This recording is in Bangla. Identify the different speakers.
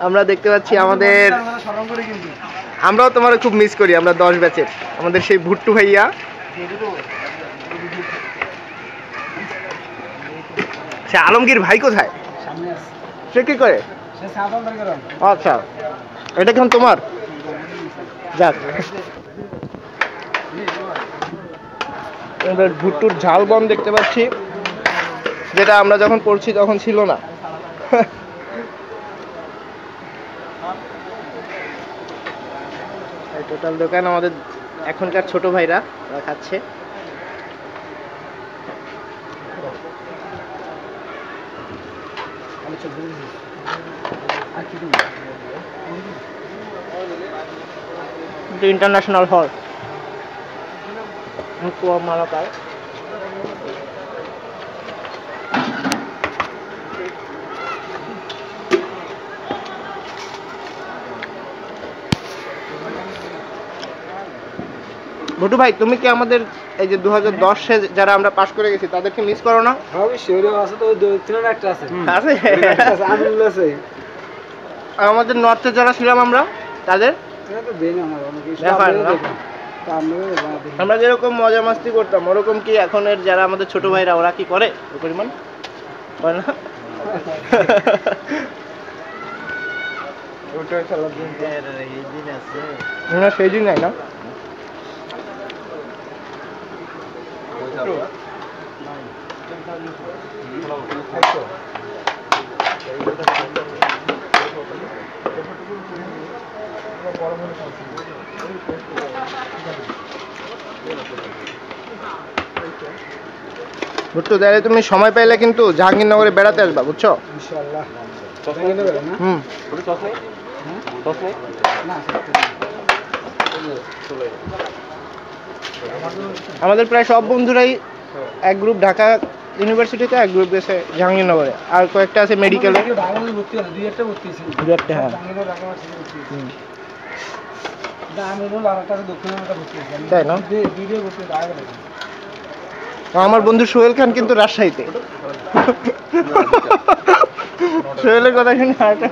Speaker 1: আমরা দেখতে পাচ্ছি আমাদের, আমরাও তোমার খুব মিস করি, আমরা 10 ব্যাচের আমাদের সেই ভুট্টু ভাইয়া। সে আলমগীর ভাই কোথায়? সে কি করে? আচ্ছা, এটা কেমন তোমার? যাক, আমরা ভুট্টুর ঝাল বন দেখতে পাচ্ছি, যেটা আমরা যখন পড়ছি তখন ছিল না। টোটাল দোকান আমাদের এখনকার ছোট ভাইরা খাচ্ছে। ইন্টারন্যাশনাল হল মালাকার। ভটু ভাই, তুমি কি আমাদের এই যে 2010-এ যারা আমরা পাশ করে গেছি তাদেরকে মিস করো না? আমাদের নর্থে যারা ছিলাম আমরা তাদের আমরা যেরকম মজা মাস্তি করতাম ওরকম কি এখনের যারা আমাদের ছোট ভাইরা ওরা কি করে ওই পরিমাণ? করে না? সেই দিন নাই না। ভুট্টু, তাহলে তুমি সময় পাইলে কিন্তু জাহাঙ্গীরনগরে বেড়াতে আসবা, বুঝছো? আমাদের প্রায় সব বন্ধুরাই এক গ্রুপ ঢাকা ইউনিভার্সিটিতে, এক গ্রুপ গেছে জাহাঙ্গীরনগরে, আর কয়েকটা আছে মেডিকেলে। তাই না? আমার বন্ধু সোহেল খান কিন্তু রাজশাহীতে। সোহেলের কথা শুনে আরেকটা